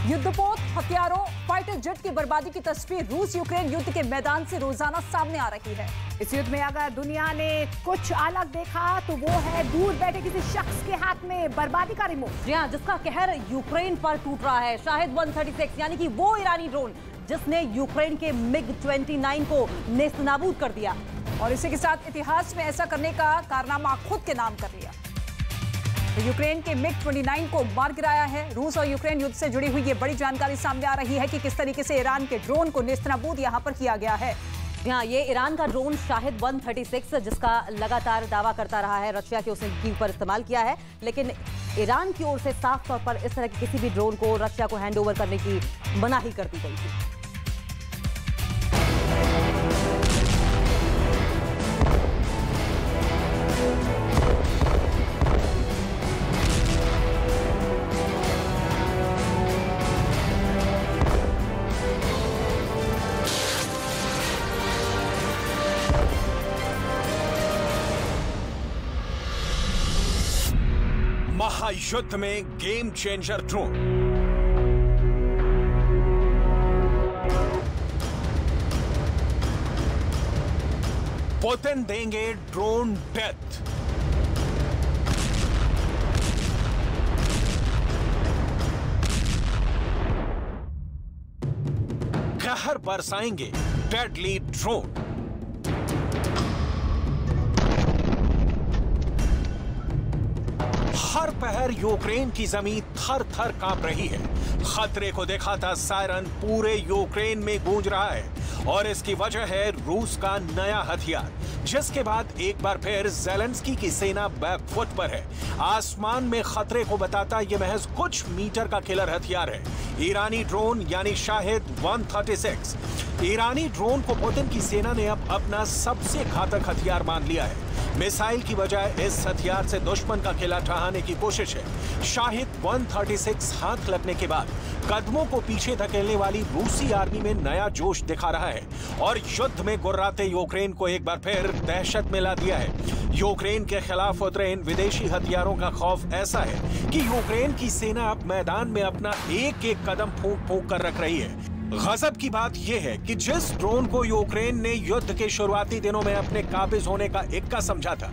युद्धपोत, हथियारों, fighter jet की बर्बादी की तस्वीर रूस यूक्रेन युद्ध के मैदान से रोजाना सामने आ रही है। इस युद्ध में अगर दुनिया ने कुछ अलग देखा तो वो है दूर बैठे किसी शख्स के हाथ में बर्बादी का रिमोट। जी हाँ, जिसका कहर यूक्रेन पर टूट रहा है। शाहिद 136 यानी कि वो ईरानी ड्रोन जिसने यूक्रेन के MiG-29 को नेस्तनाबूद कर दिया और इसी के साथ इतिहास में ऐसा करने का कारनामा खुद के नाम कर लिया। तो यूक्रेन के MiG-29 को मार गिराया है। रूस और यूक्रेन युद्ध से जुड़ी हुई ये बड़ी जानकारी सामने आ रही है कि किस तरीके से ईरान के ड्रोन को नेस्तनाबूद यहां पर किया गया है। हाँ, ये ईरान का ड्रोन शाहिद 136 जिसका लगातार दावा करता रहा है रशिया के उसने कीव पर इस्तेमाल किया है, लेकिन ईरान की ओर से साफ तौर पर इस तरह के किसी भी ड्रोन को रशिया को हैंड ओवर करने की मनाही कर दी गई थी। महायुद्ध में गेम चेंजर ड्रोन। पुतिन देंगे ड्रोन डेथ। कहर बरसाएंगे डेडली ड्रोन। हर पहर यूक्रेन की जमीन थर थर कांप रही है। खतरे को दिखाता सायरन पूरे यूक्रेन में गूंज रहा है और इसकी वजह है रूस का नया हथियार, जिसके बाद एक बार फिर ज़ेलेंस्की की सेना बैकफुट पर है। आसमान में खतरे को बताता ये महज कुछ मीटर का किलर हथियार है, ईरानी ड्रोन यानी शाहिद 136। ईरानी ड्रोन को पुतिन की सेना ने अब अपना सबसे घातक हथियार मान लिया है। मिसाइल की बजाय इस हथियार से दुश्मन का किला ढहाने की कोशिश है। शाहिद 136 हाथ लगने के बाद कदमों को पीछे धकेलने वाली रूसी आर्मी में नया जोश दिखा रहा है और युद्ध में गुर्राते यूक्रेन को एक बार फिर दहशत में ला दिया है। यूक्रेन के खिलाफ उतरे इन विदेशी हथियारों का खौफ ऐसा है कि यूक्रेन की सेना अब मैदान में अपना एक एक कदम फूंक फूंक कर रख रही है। गजब की बात यह है कि जिस ड्रोन को यूक्रेन ने युद्ध के शुरुआती दिनों में अपने काबिज होने का इक्का समझा था,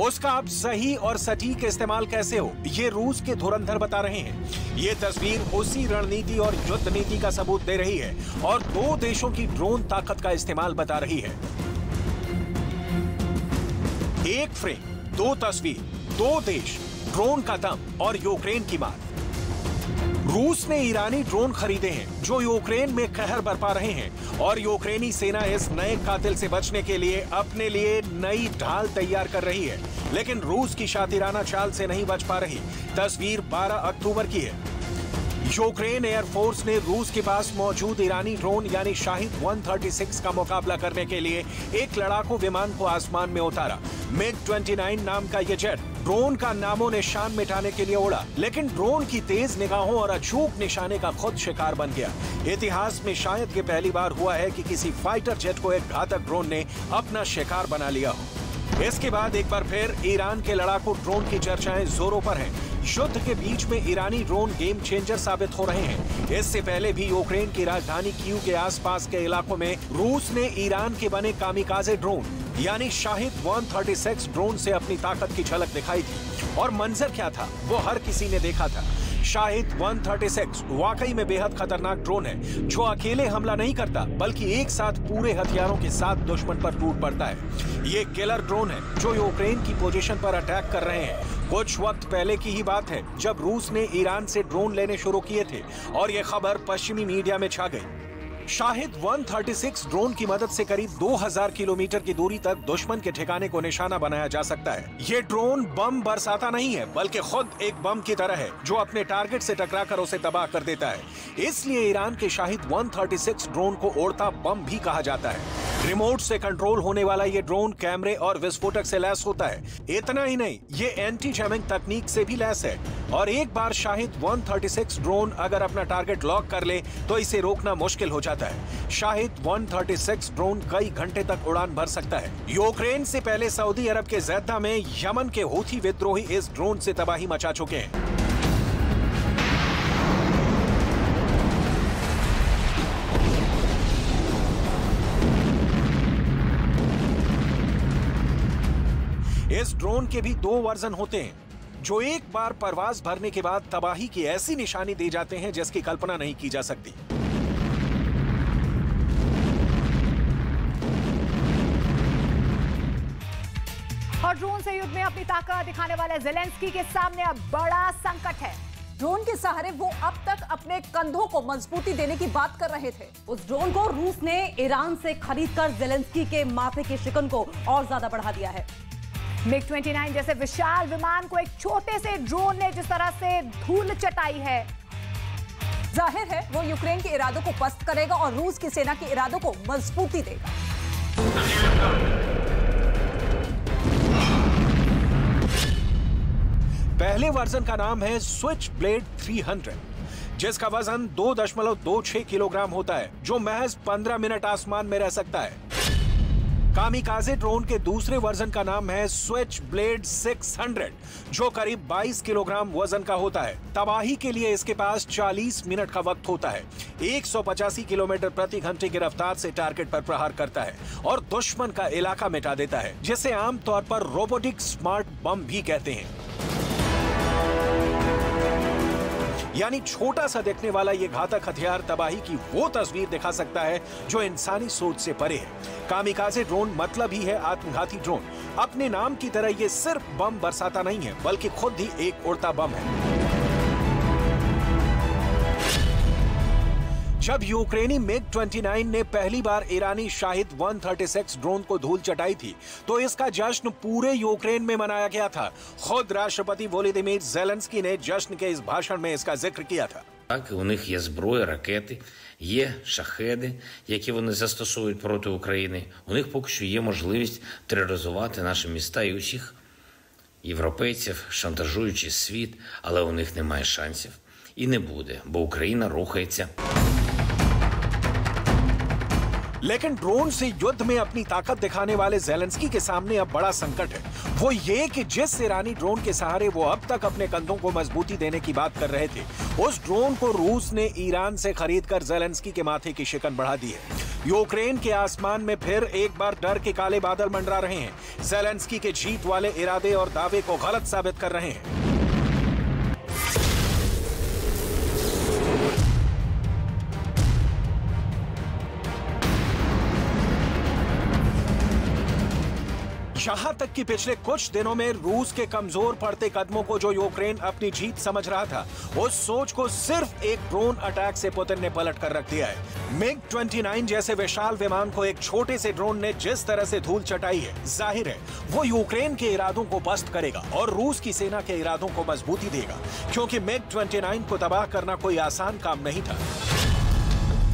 उसका अब सही और सटीक इस्तेमाल कैसे हो, ये रूस के धुरंधर बता रहे हैं। ये तस्वीर उसी रणनीति और युद्ध नीति का सबूत दे रही है और दो देशों की ड्रोन ताकत का इस्तेमाल बता रही है। एक फ्रेम, दो तस्वीर, दो देश, ड्रोन का दम और यूक्रेन की मात। रूस ने ईरानी ड्रोन खरीदे हैं जो यूक्रेन में कहर बरपा रहे हैं और यूक्रेनी सेना इस नए कातिल से बचने के लिए अपने लिए नई ढाल तैयार कर रही है, लेकिन रूस की शातिराना चाल से नहीं बच पा रही। तस्वीर 12 अक्टूबर की है। यूक्रेन एयरफोर्स ने रूस के पास मौजूद ईरानी ड्रोन यानी शाहिद 136 का मुकाबला करने के लिए एक लड़ाकू विमान को आसमान में उतारा। MiG-29 नाम का यह जेट ड्रोन का नामो निशान मिटाने के लिए उड़ा, लेकिन ड्रोन की तेज निगाहों और अचूक निशाने का खुद शिकार बन गया। इतिहास में शायद ये पहली बार हुआ है कि किसी फाइटर जेट को एक घातक ड्रोन ने अपना शिकार बना लिया हो। इसके बाद एक बार फिर ईरान के लड़ाकू ड्रोन की चर्चाएं जोरों पर हैं। युद्ध के बीच में ईरानी ड्रोन गेम चेंजर साबित हो रहे हैं। इससे पहले भी यूक्रेन की राजधानी कीव के आसपास के इलाकों में रूस ने ईरान के बने कामिकाजे ड्रोन यानी शाहिद 136 ड्रोन से अपनी ताकत की झलक दिखाई थी और मंजर क्या था वो हर किसी ने देखा था। शाहिद 136 वाकई में बेहद खतरनाक ड्रोन है जो अकेले हमला नहीं करता बल्कि एक साथ पूरे हथियारों के साथ दुश्मन पर टूट पड़ता है। ये किलर ड्रोन है जो यूक्रेन की पोजीशन पर अटैक कर रहे हैं। कुछ वक्त पहले की ही बात है जब रूस ने ईरान से ड्रोन लेने शुरू किए थे और ये खबर पश्चिमी मीडिया में छा गई। शाहिद 136 ड्रोन की मदद से करीब 2000 किलोमीटर की दूरी तक दुश्मन के ठिकाने को निशाना बनाया जा सकता है। ये ड्रोन बम बरसाता नहीं है बल्कि खुद एक बम की तरह है जो अपने टारगेट से टकराकर उसे तबाह कर देता है। इसलिए ईरान के शाहिद 136 ड्रोन को उड़ता बम भी कहा जाता है। रिमोट से कंट्रोल होने वाला ये ड्रोन कैमरे और विस्फोटक से लैस होता है। इतना ही नहीं, ये एंटी जैमिंग तकनीक से भी लैस है और एक बार शाहिद 136 ड्रोन अगर अपना टारगेट लॉक कर ले तो इसे रोकना मुश्किल हो जाता है। शाहिद 136 ड्रोन कई घंटे तक उड़ान भर सकता है। यूक्रेन से पहले सऊदी अरब के ज़ेद्दा में यमन के हूथी विद्रोही इस ड्रोन से तबाही मचा चुके हैं। इस ड्रोन के भी 2 वर्जन होते हैं जो एक बार परवाज भरने के बाद तबाही की ऐसी निशानी दे जाते हैं जिसकी कल्पना नहीं की जा सकती। और ड्रोन से युद्ध में अपनी ताकत दिखाने वाले ज़ेलेंस्की के सामने अब बड़ा संकट है। ड्रोन के सहारे वो अब तक अपने कंधों को मजबूती देने की बात कर रहे थे। उस ड्रोन को रूस ने ईरान से खरीदकर ज़ेलेंस्की के माथे की शिकन को और ज्यादा बढ़ा दिया है। MiG-29 जैसे विशाल विमान को एक छोटे से ड्रोन ने जिस तरह से धूल चटाई है, जाहिर है वो यूक्रेन के इरादों को पस्त करेगा और रूस की सेना के इरादों को मजबूती देगा। पहले वर्जन का नाम है स्विचब्लेड 300, जिसका वजन 2.26 किलोग्राम होता है, जो महज 15 मिनट आसमान में रह सकता है। कामिकाजे ड्रोन के दूसरे वर्जन का नाम है स्विचब्लेड 600, जो करीब 22 किलोग्राम वजन का होता है। तबाही के लिए इसके पास 40 मिनट का वक्त होता है। 185 किलोमीटर प्रति घंटे की रफ्तार से टारगेट पर प्रहार करता है और दुश्मन का इलाका मिटा देता है, जिसे आमतौर पर रोबोटिक स्मार्ट बम भी कहते हैं। यानी छोटा सा दिखने वाला ये घातक हथियार तबाही की वो तस्वीर दिखा सकता है जो इंसानी सोच से परे है। कामिकाजे ड्रोन मतलब ही है आत्मघाती ड्रोन। अपने नाम की तरह ये सिर्फ बम बरसाता नहीं है, बल्कि खुद ही एक उड़ता बम है। जब यूक्रेनी MiG-29 ने पहली बार ईरानी शाहिद 136 ड्रोन को धूल चटाई थी, तो इसका जश्न पूरे यूक्रेन में मनाया गया था। खुद राष्ट्रपति वोलोदिमीर ज़ेलेंस्की ने जश्न के इस भाषण में इसका जिक्र किया था। Так, у них є зброя, ракети, є шахеди, які вони застосують проти України. У них поки що є можливість тероризувати наші міста і усіх європейців, шантажуючи світ, але у них немає шансів. І не буде, бо Україна рухається. लेकिन ड्रोन से युद्ध में अपनी ताकत दिखाने वाले ज़ेलेंस्की के सामने अब बड़ा संकट है। वो ये कि जिस ईरानी ड्रोन के सहारे वो अब तक अपने कंधों को मजबूती देने की बात कर रहे थे, उस ड्रोन को रूस ने ईरान से खरीदकर ज़ेलेंस्की के माथे की शिकन बढ़ा दी है। यूक्रेन के आसमान में फिर एक बार डर के काले बादल मंडरा रहे हैं। ज़ेलेंस्की के जीत वाले इरादे और दावे को गलत साबित कर रहे हैं। यहाँ तक कि पिछले कुछ दिनों में रूस के कमजोर पड़ते कदमों को जो यूक्रेन अपनी जीत समझ रहा था, उस सोच को सिर्फ एक ड्रोन अटैक से पुतिन ने पलट कर रख दिया है। MiG-29 जैसे विशाल विमान को एक छोटे से ड्रोन ने जिस तरह से धूल चटाई है, जाहिर है वो यूक्रेन के इरादों को पस्त करेगा और रूस की सेना के इरादों को मजबूती देगा, क्योंकि MiG-29 को तबाह करना कोई आसान काम नहीं था।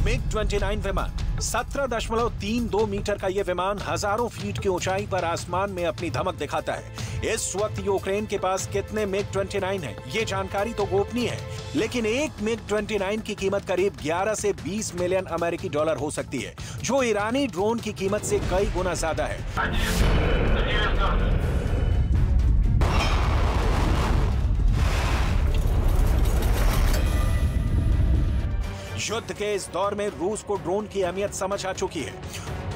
MiG-29 विमान 17.32 मीटर का ये विमान हजारों फीट की ऊंचाई पर आसमान में अपनी धमक दिखाता है। इस वक्त यूक्रेन के पास कितने MiG-29 हैं, ये जानकारी तो गोपनीय है, लेकिन एक MiG-29 की कीमत करीब 11 से 20 मिलियन अमेरिकी डॉलर हो सकती है, जो ईरानी ड्रोन की कीमत से कई गुना ज्यादा है। युद्ध के इस दौर में रूस को ड्रोन की अहमियत समझ आ चुकी है।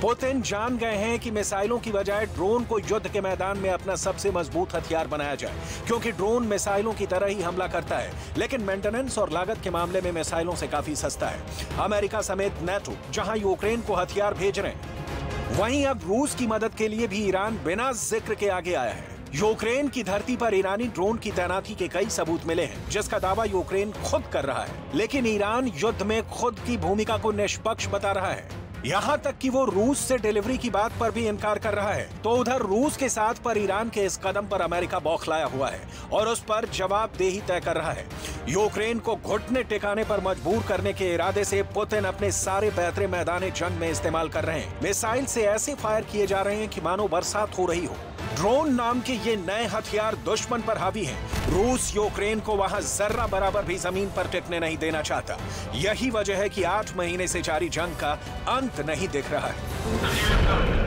पुतिन जान गए हैं कि मिसाइलों की बजाय ड्रोन को युद्ध के मैदान में अपना सबसे मजबूत हथियार बनाया जाए, क्योंकि ड्रोन मिसाइलों की तरह ही हमला करता है, लेकिन मेंटेनेंस और लागत के मामले में मिसाइलों से काफी सस्ता है। अमेरिका समेत नेटो जहां यूक्रेन को हथियार भेज रहे हैं, वहीं अब रूस की मदद के लिए भी ईरान बिना जिक्र के आगे आया है। यूक्रेन की धरती पर ईरानी ड्रोन की तैनाती के कई सबूत मिले हैं, जिसका दावा यूक्रेन खुद कर रहा है, लेकिन ईरान युद्ध में खुद की भूमिका को निष्पक्ष बता रहा है। यहाँ तक कि वो रूस से डिलीवरी की बात पर भी इनकार कर रहा है। तो उधर रूस के साथ पर ईरान के इस कदम पर अमेरिका बौखलाया हुआ है और उस पर जवाबदेही तय कर रहा है। यूक्रेन को घुटने टिकाने पर मजबूर करने के इरादे से पुतिन अपने सारे पैतरे मैदान जंग में इस्तेमाल कर रहे हैं। मिसाइल से ऐसे फायर किए जा रहे हैं कि मानो बरसात हो रही हो। ड्रोन नाम के ये नए हथियार दुश्मन पर हावी हैं। रूस यूक्रेन को वहां जर्रा बराबर भी जमीन पर टिकने नहीं देना चाहता। यही वजह है कि 8 महीने से जारी जंग का अंत नहीं दिख रहा है।